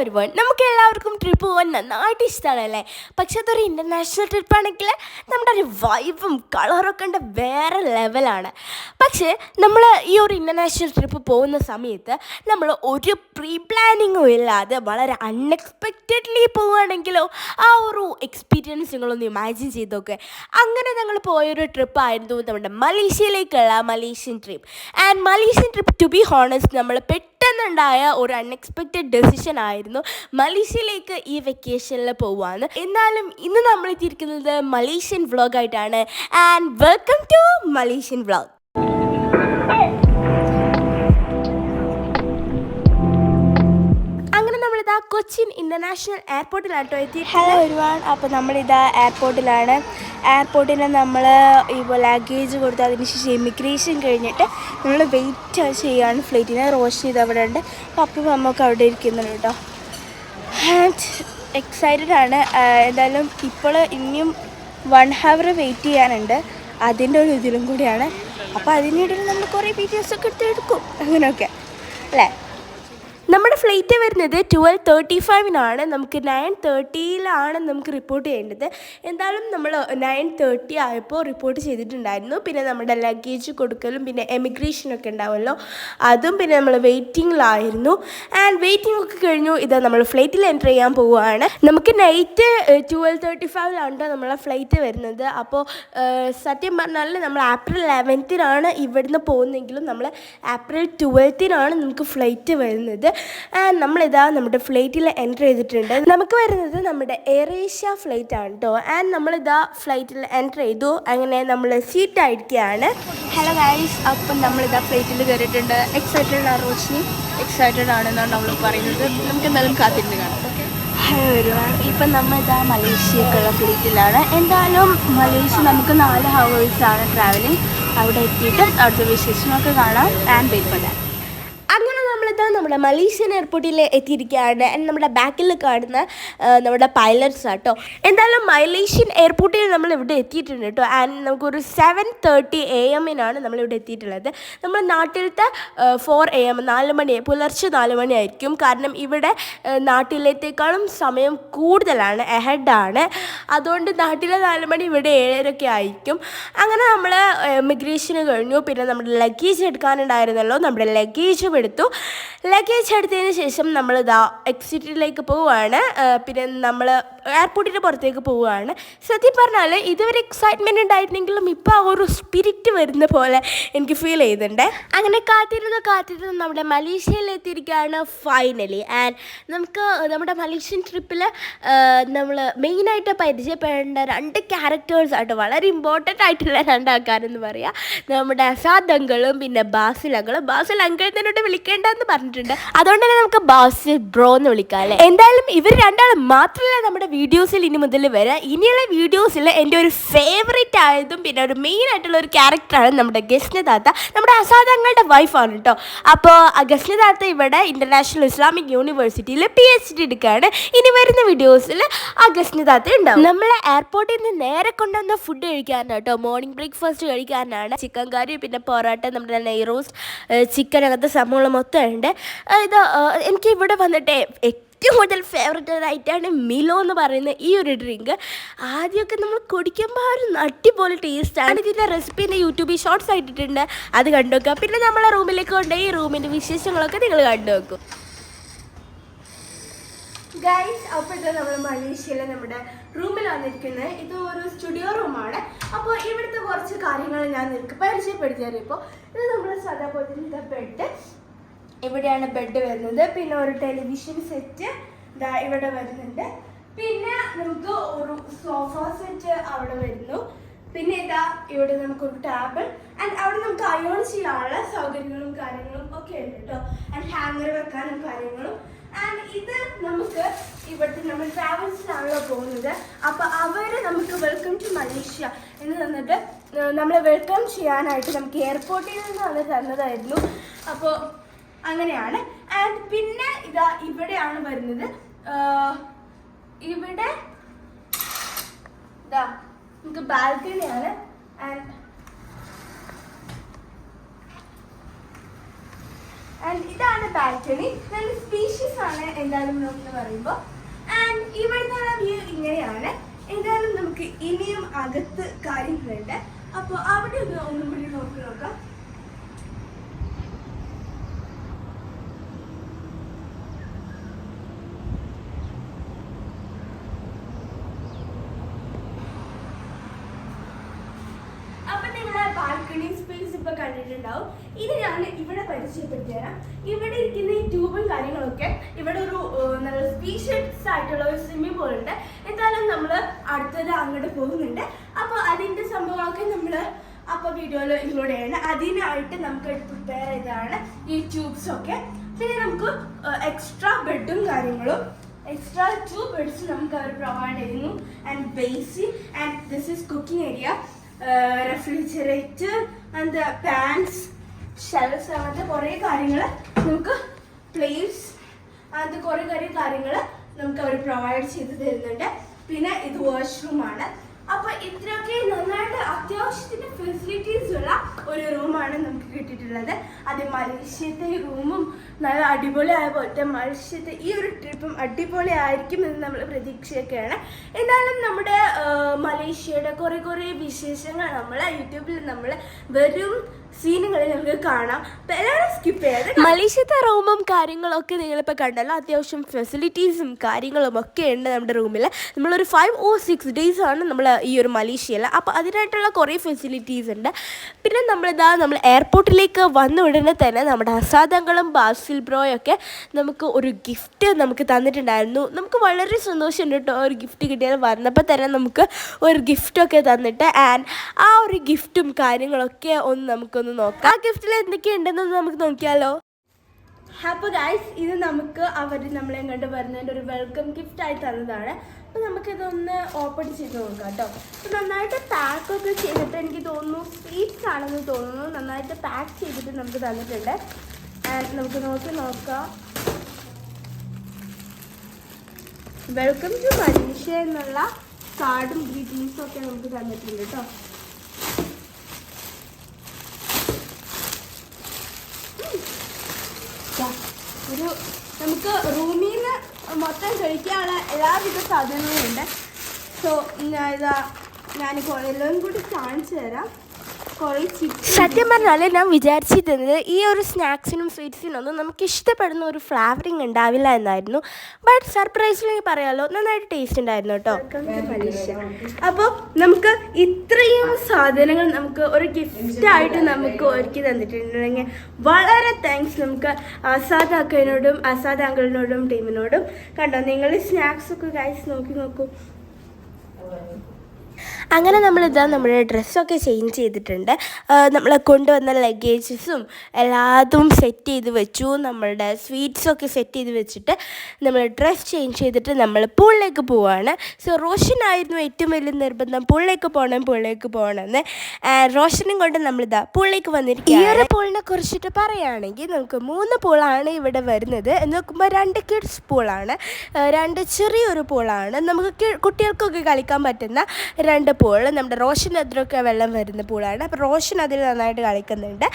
ഒരുവൺ നമുക്ക് എല്ലാവർക്കും ട്രിപ്പ് പോകാൻ നന്നായിട്ട് ഇഷ്ടമാണല്ലേ. പക്ഷെ അതൊരു ഇൻ്റർനാഷണൽ ട്രിപ്പാണെങ്കിൽ നമ്മുടെ ഒരു വൈബും കളറൊക്കെ ഉണ്ട് വേറെ ലെവലാണ്. പക്ഷേ നമ്മൾ ഈ ഒരു ഇൻ്റർനാഷണൽ ട്രിപ്പ് പോകുന്ന സമയത്ത് നമ്മൾ ഒരു പ്രീ പ്ലാനിങ്ങും ഇല്ലാതെ വളരെ അൺഎക്സ്പെക്റ്റഡ്ലി പോവുകയാണെങ്കിലോ ആ ഒരു എക്സ്പീരിയൻസ് നിങ്ങളൊന്ന് ഇമാജിൻ ചെയ്തൊക്കെ. അങ്ങനെ ഞങ്ങൾ പോയൊരു ട്രിപ്പായിരുന്നു നമ്മുടെ മലേഷ്യയിലേക്കുള്ള Malaysian trip. And Malaysian trip to be honest നമ്മൾ പെട്ടെന്നുണ്ടായ ഒരു അൺഎക്സ്പെക്റ്റഡ് ഡെസിഷൻ ആയിരുന്നു മലേഷ്യയിലേക്ക് ഈ വെക്കേഷനിൽ പോവാന്ന്. എന്നാലും ഇന്ന് നമ്മൾ എത്തിയിരിക്കുന്നത് മലേഷ്യൻ വ്ളോഗായിട്ടാണ്. And welcome to Malaysian vlog. Cochin international എയർപോർട്ടിലാണ് കേട്ടോ എത്തി. ഹലോ ഒരുപാട്. അപ്പോൾ നമ്മളിതാ എയർപോർട്ടിലാണ്. എയർപോർട്ടിൽ നമ്മൾ ഇപ്പോൾ ലഗേജ് കൊടുത്ത് അതിനുശേഷം ഇമിഗ്രേഷൻ കഴിഞ്ഞിട്ട് നമ്മൾ വെയിറ്റ് ചെയ്യുകയാണ് ഫ്ലൈറ്റിന്. റോഷി ഇത് അവിടെ ഉണ്ട്, പപ്പും അമ്മൊക്കെ അവിടെ ഇരിക്കുന്നുണ്ട് കേട്ടോ. ആൻഡ് എക്സൈറ്റഡ് ആണ്. എന്തായാലും ഇപ്പോൾ ഇനിയും 1 hour വെയിറ്റ് ചെയ്യാനുണ്ട്, അതിൻ്റെ ഒരു ഇതിലും കൂടിയാണ്. അപ്പോൾ അതിനിടയിൽ നമ്മൾ കുറേ വീഡിയോസൊക്കെ എടുക്കും അങ്ങനെയൊക്കെ അല്ലേ. നമ്മുടെ ഫ്ലൈറ്റ് വരുന്നത് 12:35 നമുക്ക് 9:30 നമുക്ക് റിപ്പോർട്ട് ചെയ്യേണ്ടത്. എന്തായാലും നമ്മൾ 9:30 ആയപ്പോൾ റിപ്പോർട്ട് ചെയ്തിട്ടുണ്ടായിരുന്നു. പിന്നെ നമ്മുടെ ലഗേജ് കൊടുക്കലും പിന്നെ എമിഗ്രേഷനൊക്കെ ഉണ്ടാവുമല്ലോ, അതും പിന്നെ നമ്മൾ വെയിറ്റിങ്ങിലായിരുന്നു. ആൻഡ് വെയിറ്റിംഗ് ഒക്കെ കഴിഞ്ഞു. ഇത് നമ്മൾ ഫ്ലൈറ്റിൽ എൻ്റർ ചെയ്യാൻ പോവുകയാണ്. നമുക്ക് നൈറ്റ് 12:35 നമ്മളെ ഫ്ലൈറ്റ് വരുന്നത്. അപ്പോൾ സത്യം പറഞ്ഞാൽ നമ്മൾ April 11 ഇവിടുന്ന് പോകുന്നെങ്കിലും നമ്മൾ April 12 നമുക്ക് ഫ്ലൈറ്റ് വരുന്നത്. നമ്മളിതാ നമ്മുടെ ഫ്ലൈറ്റിൽ എൻ്റർ ചെയ്തിട്ടുണ്ട്. നമുക്ക് വരുന്നത് നമ്മുടെ എയർ ഏഷ്യ ഫ്ലൈറ്റ് ആണ് കേട്ടോ. ആൻഡ് നമ്മളിതാ ഫ്ലൈറ്റിൽ എൻ്റർ ചെയ്തു. അങ്ങനെ നമ്മൾ സീറ്റ് ആയിരിക്കുകയാണ്. ഹലോ ഗൈസ്, അപ്പം നമ്മളിതാ ഫ്ലൈറ്റിൽ കയറിയിട്ടുണ്ട്. എക്സൈറ്റഡ് ആണ് റോഷിനി, എക്സൈറ്റഡ് ആണെന്നാണ് നമ്മൾ പറയുന്നത്. നമുക്ക് എന്തായാലും കാത്തിരുന്ന് കാണാം. ഓക്കെ, ഹലോ ഒരുപാട്. ഇപ്പം നമ്മളിതാ മലേഷ്യക്കുള്ള ഫ്ലൈറ്റിലാണ്. എന്തായാലും മലേഷ്യ നമുക്ക് 4 hours ട്രാവലിംഗ്. അവിടെ എത്തിയിട്ട് അവിടുത്തെ വിശേഷങ്ങളൊക്കെ കാണാം. And wait for that. അങ്ങനെ നമ്മളിതാ നമ്മുടെ മലേഷ്യൻ എയർപോർട്ടിൽ എത്തിയിരിക്കുകയാണ്. നമ്മുടെ ബാക്കിൽ കാണുന്ന നമ്മുടെ പൈലറ്റ്സ് ആട്ടോ. എന്തായാലും മലേഷ്യൻ എയർപോർട്ടിൽ നമ്മൾ ഇവിടെ എത്തിയിട്ടുണ്ട് കേട്ടോ. ആൻഡ് നമുക്കൊരു 7:30 AM നമ്മളിവിടെ എത്തിയിട്ടുള്ളത്. നമ്മൾ നാട്ടിലത്തെ 4 AM 4 മണി, പുലർച്ചെ 4 മണിയായിരിക്കും. കാരണം ഇവിടെ നാട്ടിലത്തേക്കാളും സമയം കൂടുതലാണ്, എഹെഡാണ്. അതുകൊണ്ട് നാട്ടിലെ 4 മണി ഇവിടെ 7:30 ആയിരിക്കും. അങ്ങനെ നമ്മൾ ഇമിഗ്രേഷന് കഴിഞ്ഞു. പിന്നെ നമ്മുടെ ലഗേജ് എടുക്കാനുണ്ടായിരുന്നല്ലോ, നമ്മുടെ ലഗേജ് എടുത്തു. ലഗേജ് എടുത്തതിന് ശേഷം നമ്മളിതാ എക്സിറ്റിലേക്ക് പോവുകയാണ്. പിന്നെ നമ്മൾ എയർപോർട്ടിൻ്റെ പുറത്തേക്ക് പോവുകയാണ്. സത്യം പറഞ്ഞാൽ ഇതുവരെ എക്സൈറ്റ്മെൻറ്റ് ഉണ്ടായിരുന്നെങ്കിലും ഇപ്പോൾ ആ ഒരു സ്പിരിറ്റ് വരുന്ന പോലെ എനിക്ക് ഫീൽ ചെയ്യുന്നുണ്ട്. അങ്ങനെ കാത്തിരുന്ന് നമ്മുടെ മലേഷ്യയിലെത്തിയിരിക്കുകയാണ് ഫൈനലി. ആൻഡ് നമുക്ക് നമ്മുടെ മലേഷ്യൻ ട്രിപ്പിൽ നമ്മൾ മെയിനായിട്ട് പരിചയപ്പെടേണ്ട 2 ക്യാരക്ടേഴ്സ് ആയിട്ട്, വളരെ ഇമ്പോർട്ടൻ്റ് ആയിട്ടുള്ള 2 ആൾക്കാരെന്ന് പറയാം. നമ്മുടെ അസാദ് അങ്കിളും പിന്നെ ബാസിൽ അങ്കിളും. ബാസിൽ അങ്കിൾ തന്നോട്ട് വിളിക്കേണ്ടെന്ന് പറഞ്ഞിട്ടുണ്ട്, അതുകൊണ്ട് തന്നെ നമുക്ക് ബാസിൽ ബ്രോ എന്ന് വിളിക്കാം അല്ലേ. എന്തായാലും ഇവർ 2 മാത്രമല്ല നമ്മുടെ വീഡിയോസിൽ ഇനി മുതൽ വരാം. ഇനിയുള്ള വീഡിയോസിൽ എൻ്റെ ഒരു ഫേവറേറ്റ് ആയതും പിന്നെ ഒരു മെയിൻ ആയിട്ടുള്ള ഒരു ക്യാരക്ടറാണ് നമ്മുടെ ഗസ്ന താത്ത. നമ്മുടെ അസാദ് അങ്കിളുടെ വൈഫാണ് കേട്ടോ. അപ്പോൾ ഗസ്ന താത്ത ഇവിടെ ഇൻ്റർനാഷണൽ ഇസ്ലാമിക് യൂണിവേഴ്സിറ്റിയിൽ PhD എടുക്കുകയാണ്. ഇനി വരുന്ന വീഡിയോസിൽ ആ ഗസ്ന താത്ത ഉണ്ടാവും. നമ്മളെ എയർപോർട്ടിൽ നിന്ന് നേരെ കൊണ്ടുവന്ന ഫുഡ് കഴിക്കാനാണ് കേട്ടോ. മോർണിംഗ് ബ്രേക്ക്ഫാസ്റ്റ് കഴിക്കാനാണ്. ചിക്കൻ കറി പിന്നെ പൊറോട്ട, നമ്മുടെ നെയ് റോസ്റ്റ്, ചിക്കൻ, അങ്ങനത്തെ സംഭവങ്ങൾ മൊത്തം ഉണ്ട്. ഇത് എനിക്ക് ഇവിടെ വന്നിട്ട് ഏറ്റവും കൂടുതൽ ഫേവറേറ്റ് ആയിട്ടാണ് മിലോ എന്ന് പറയുന്ന ഈ ഒരു ഡ്രിങ്ക്. ആദ്യമൊക്കെ നമ്മൾ കുടിക്കുമ്പോൾ ഒരു അടിപൊളി ടേസ്റ്റാണ്. ഇതിൻ്റെ റെസിപ്പി എൻ്റെ യൂട്യൂബിൽ ഷോർട്സ് ആയിട്ടിട്ടുണ്ട്, അത് കണ്ടു വെക്കുക. പിന്നെ നമ്മളെ റൂമിലേക്ക് കൊണ്ടുപോയി ഈ റൂമിൻ്റെ വിശേഷങ്ങളൊക്കെ നിങ്ങൾ കണ്ടു വെക്കും ഗൈസ്. അപ്പോൾ ഇത് നമ്മൾ മലേഷ്യയിലെ നമ്മുടെ റൂമിൽ വന്നിരിക്കുന്നത്. ഇത് ഒരു സ്റ്റുഡിയോ റൂമാണ്. അപ്പോൾ ഇവിടുത്തെ കുറച്ച് കാര്യങ്ങൾ ഞാൻ നിങ്ങൾക്ക് പരിചയപ്പെടുത്തിയാൽ. ഇപ്പോൾ ഇത് നമ്മൾ സദാപോലെ ബെഡ്, ഇവിടെയാണ് ബെഡ് വരുന്നത്. പിന്നെ ഒരു ടെലിവിഷൻ സെറ്റ് ഇതാ ഇവിടെ വരുന്നുണ്ട്. പിന്നെ നമുക്ക് ഒരു സോഫ സെറ്റ് അവിടെ വരുന്നു. പിന്നെ ഇതാ ഇവിടെ നമുക്കൊരു ടേബിൾ. ആൻഡ് അവിടെ നമുക്ക് അയോൺ ചെയ്യാനുള്ള സൗകര്യങ്ങളും കാര്യങ്ങളും ഒക്കെ ഉണ്ട് കേട്ടോ. ആൻഡ് ഹാങ്ങർ വെക്കാനും കാര്യങ്ങളും. ആൻഡ് ഇത് നമുക്ക് ഇവിടുത്തെ നമ്മൾ ട്രാവൽസിലാണല്ലോ പോകുന്നത്. അപ്പോൾ അവർ നമുക്ക് വെൽക്കം ടു മലേഷ്യ എന്ന് തന്നിട്ട് നമ്മളെ വെൽക്കം ചെയ്യാനായിട്ട് നമുക്ക് എയർപോർട്ടിൽ നിന്ന് അവർ തന്നതായിരുന്നു. അപ്പോൾ അങ്ങനെയാണ്. ആൻഡ് പിന്നെ ഇതാ ഇവിടെയാണ് വരുന്നത്. ഇവിടെ ഇതാ നമുക്ക് ബാൽക്കണിയാണ്. ആൻഡ് ഇതാണ് ബാൽക്കണി. നല്ല സ്പീഷ്യസ് ആണ് എന്തായാലും എന്ന് പറയുമ്പോൾ. ആൻഡ് ഇവിടുത്തെ വ്യൂ ഇങ്ങനെയാണ്. എന്തായാലും നമുക്ക് ഇനിയും അകത്ത് കാര്യങ്ങളുണ്ട്. അപ്പോൾ അവിടെ ഒന്നും കൂടി നോക്കാം. ബാൽക്കണി സ്പേസ് ഇപ്പൊ കണ്ടിട്ടുണ്ടാവും. ഇത് ഞാൻ ഇവിടെ പരിചയപ്പെടുത്തി തരാം. ഇവിടെ ഇരിക്കുന്ന ഈ ട്യൂബും കാര്യങ്ങളൊക്കെ ഇവിടെ ഒരു നല്ല സ്പീഷ്യസ് ആയിട്ടുള്ള ഒരു സ്വിമ്മിംഗ് പൂൾ ഉണ്ട്. എന്തായാലും നമ്മൾ അടുത്തത് അങ്ങോട്ട് പോകുന്നുണ്ട്. അപ്പോൾ അതിന്റെ സംഭവങ്ങളൊക്കെ നമ്മൾ അപ്പോൾ വീഡിയോയിൽ ഇൻക്ലൂഡ് ചെയ്യണം. അതിനായിട്ട് നമുക്ക് പ്രിപ്പയർ ചെയ്തതാണ് ഈ ട്യൂബ്സ് ഒക്കെ. പിന്നെ നമുക്ക് എക്സ്ട്രാ ബെഡും കാര്യങ്ങളും എക്സ്ട്രാ 2 ബെഡ്സ് നമുക്ക് അവർ പ്രൊവൈഡ് ചെയ്യുന്നു. And basin and this is cooking area, refrigerator and pans, shelves, അങ്ങനത്തെ കുറേ കാര്യങ്ങൾ നമുക്ക് പ്ലേറ്റ്സ് അങ്ങനത്തെ കുറേ കാര്യങ്ങൾ നമുക്ക് അവർ പ്രൊവൈഡ് ചെയ്ത് തരുന്നുണ്ട്. പിന്നെ ഇത് വാഷ്റൂമാണ്. അപ്പോൾ ഇത്രയൊക്കെ നന്നായിട്ട് അത്യാവശ്യത്തിന് ഫെസിലിറ്റീസ് ഉള്ള ഒരു റൂമാണ് നമുക്ക് കിട്ടിയിട്ടുള്ളത്. അത് മലേഷ്യത്തെ റൂമും നല്ല അടിപൊളിയായ പോലത്തെ മലേഷ്യത്തെ ഈ ഒരു ട്രിപ്പും അടിപൊളി ആയിരിക്കും എന്ന് നമ്മൾ പ്രതീക്ഷയൊക്കെയാണ്. എന്നാലും നമ്മുടെ മലേഷ്യയുടെ കുറേ വിശേഷങ്ങൾ നമ്മൾ യൂട്യൂബിൽ നമ്മൾ വരും സീനുകളിൽ നമുക്ക് കാണാം. എല്ലാവരും സ്കിപ്പ് ചെയ്യാതെ. മലേഷ്യത്തെ റൂമും കാര്യങ്ങളൊക്കെ നിങ്ങളിപ്പോൾ കണ്ടല്ലോ. അത്യാവശ്യം ഫെസിലിറ്റീസും കാര്യങ്ങളും ഒക്കെ ഉണ്ട് നമ്മുടെ റൂമിൽ. നമ്മളൊരു 5 or 6 days ആണ് നമ്മൾ ഈ ഒരു മലേഷ്യയിൽ. അപ്പോൾ അതിനായിട്ടുള്ള കുറേ ഫെസിലിറ്റീസ് ഉണ്ട്. പിന്നെ നമ്മൾ എയർപോർട്ടിലേക്ക് വന്ന ഉടനെ തന്നെ നമ്മുടെ അസാദങ്ങളും ബാസിൽ ബ്രോയൊക്കെ നമുക്ക് ഒരു ഗിഫ്റ്റ് നമുക്ക് തന്നിട്ടുണ്ടായിരുന്നു. നമുക്ക് വളരെ സന്തോഷമുണ്ട് കേട്ടോ ഒരു ഗിഫ്റ്റ് കിട്ടിയത്. വന്നപ്പോൾ തന്നെ നമുക്ക് ഒരു ഗിഫ്റ്റൊക്കെ തന്നിട്ട്. ആൻഡ് ആ ഒരു ഗിഫ്റ്റും കാര്യങ്ങളൊക്കെ നമുക്കൊന്ന് നോക്കാം. ആ ഗിഫ്റ്റിൽ എന്തൊക്കെയുണ്ടെന്ന് നമുക്ക് നോക്കിയാലോ. അപ്പോൾ ഗൈസ്, ഇത് നമുക്ക് അവർ നമ്മളെ കണ്ട് വരുന്നതിൻ്റെ ഒരു വെൽക്കം ഗിഫ്റ്റ് ആയി തന്നതാണ്. അപ്പോൾ നമുക്കിതൊന്ന് ഓപ്പൺ ചെയ്ത് നോക്കാം കേട്ടോ. അപ്പോൾ നന്നായിട്ട് പാക്കൊക്കെ ചെയ്തിട്ട് എനിക്ക് തോന്നുന്നു സ്വീറ്റ്സ് ആണെന്ന് തോന്നുന്നു. നന്നായിട്ട് പാക്ക് ചെയ്തിട്ട് നമുക്ക് തന്നിട്ടുണ്ട്. ആൻഡ് നമുക്ക് നോക്കാം. വെൽക്കം ടു മലേഷ്യ എന്നുള്ള കാർഡും ഗ്രീറ്റിംഗ്സും ഒക്കെ നമുക്ക് തന്നിട്ടുണ്ട് കേട്ടോ. ഒരു നമുക്ക് റൂമിൽ നിന്ന് മൊത്തം കഴിക്കാനുള്ള എല്ലാവിധ സാധനങ്ങളും ഉണ്ട്. സോ ഞാനിപ്പോൾ എല്ലാം കൂടി കാണിച്ചു തരാം. സത്യം പറഞ്ഞാൽ ഞാൻ വിചാരിച്ചിരുന്നത് ഈ ഒരു സ്നാക്സിനും സ്വീറ്റ്സിനൊന്നും നമുക്ക് ഇഷ്ടപ്പെടുന്ന ഒരു ഫ്ലേവറിങ് ഉണ്ടാവില്ല എന്നായിരുന്നു. ബട്ട് സർപ്രൈസ്ലി പറയാമല്ലോ, നന്നായിട്ട് ടേസ്റ്റ് ഉണ്ടായിരുന്നു കേട്ടോ. അപ്പോൾ നമുക്ക് ഇത്രയും സാധനങ്ങൾ നമുക്ക് ഒരു ഗിഫ്റ്റായിട്ട് നമുക്ക് ഒരുക്കി തന്നിട്ടുണ്ടെങ്കിൽ വളരെ താങ്ക്സ് നമുക്ക് ആസാദ് അക്കനോടും ആസാദ് അങ്കിളിനോടും ടീമിനോടും. കണ്ടോ നിങ്ങൾ സ്നാക്സൊക്കെ ഗൈസ് നോക്കൂ. അങ്ങനെ നമ്മുടെ ഡ്രസ്സൊക്കെ ചേഞ്ച് ചെയ്തിട്ടുണ്ട്. നമ്മൾ കൊണ്ടുവന്ന ലഗേജസും എല്ലാതും സെറ്റ് ചെയ്ത് വെച്ചു. നമ്മളുടെ സ്വീറ്റ്സൊക്കെ സെറ്റ് ചെയ്ത് വെച്ചിട്ട് നമ്മൾ ഡ്രസ്സ് ചേഞ്ച് ചെയ്തിട്ട് നമ്മൾ പൂളിലേക്ക് പോവുകയാണ്. സോ റോഷനായിരുന്നു ഏറ്റവും വലിയ നിർബന്ധം, പൂളിലേക്ക് പോകണമെന്ന്. റോഷനും കൊണ്ട് പൂളിലേക്ക് വന്നിരിക്കുകയാണ്. ഈ ഒരു പൂളിനെ കുറിച്ചിട്ട് പറയുകയാണെങ്കിൽ നമുക്ക് 3 പൂളാണ് ഇവിടെ വരുന്നത്. എന്ന് നോക്കുമ്പോൾ 2 കിഡ്സ് പൂളാണ്, 2 ചെറിയൊരു പൂളാണ്. നമുക്ക് കുട്ടികൾക്കൊക്കെ കളിക്കാൻ പറ്റുന്ന 2 പൂൾ. നമ്മുടെ റോഷൻ അതിലൊക്കെ വെള്ളം വരുന്ന പൂളാണ്. അപ്പോൾ റോഷൻ അതിൽ നന്നായിട്ട് കളിക്കുന്നുണ്ട്.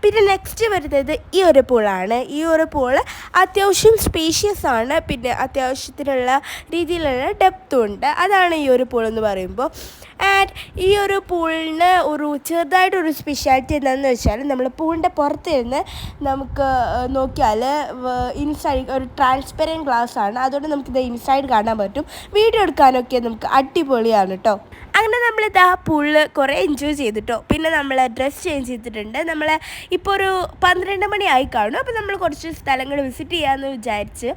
പിന്നെ നെക്സ്റ്റ് വരുന്നത് ഈ ഒരു പൂളാണ്. ഈ ഒരു പൂൾ അത്യാവശ്യം സ്പേഷ്യസ് ആണ്. പിന്നെ അത്യാവശ്യത്തിനുള്ള രീതിയിലുള്ള ഡെപ്തും ഉണ്ട്. അതാണ് ഈ ഒരു പൂൾ എന്ന് പറയുമ്പോൾ. ആൻഡ് ഈ ഒരു പൂളിന് ഒരു ചെറുതായിട്ടൊരു സ്പെഷ്യാലിറ്റി എന്താണെന്ന് വെച്ചാൽ നമ്മൾ പൂളിൻ്റെ പുറത്തിരുന്ന് നമുക്ക് നോക്കിയാൽ ഇൻസൈഡ് ഒരു ട്രാൻസ്പെറൻറ്റ് ഗ്ലാസ് ആണ്. അതുകൊണ്ട് നമുക്കിത് ഇൻസൈഡ് കാണാൻ പറ്റും. വീഡിയോ എടുക്കാനൊക്കെ നമുക്ക് അടിപൊളിയാണ് കേട്ടോ. അങ്ങനെ നമ്മളിതാ പൂളിൽ കുറേ എൻജോയ് ചെയ്തിട്ടോ. പിന്നെ നമ്മൾ ഡ്രസ്സ് ചേഞ്ച് ചെയ്തിട്ടുണ്ട്. നമ്മൾ ഇപ്പോൾ ഒരു 12 മണി ആയി കാണും. അപ്പോൾ നമ്മൾ കുറച്ച് സ്ഥലങ്ങൾ വിസിറ്റ് ചെയ്യാമെന്ന് വിചാരിച്ച്.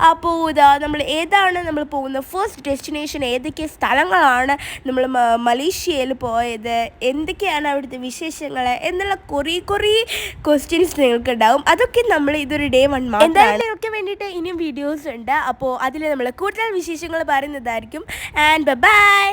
അപ്പോൾ നമ്മൾ ഏതാണ് നമ്മൾ പോകുന്ന ഫസ്റ്റ് ഡെസ്റ്റിനേഷൻ, ഏതൊക്കെ സ്ഥലങ്ങളാണ് നമ്മൾ മലേഷ്യയിൽ പോയത്, എന്തൊക്കെയാണ് അവിടുത്തെ വിശേഷങ്ങൾ എന്നുള്ള കുറേ ക്വസ്റ്റ്യൻസ് നിങ്ങൾക്ക് ഉണ്ടാവും. അതൊക്കെ നമ്മൾ ഇതൊരു Day 1 മാത്രം. എന്തായാലും നിങ്ങൾക്ക് വേണ്ടിയിട്ട് ഇനിയും വീഡിയോസ് ഉണ്ട്. അപ്പോൾ അതിൽ നമ്മൾ കൂടുതൽ വിശേഷങ്ങൾ പറയുന്നതായിരിക്കും. And by.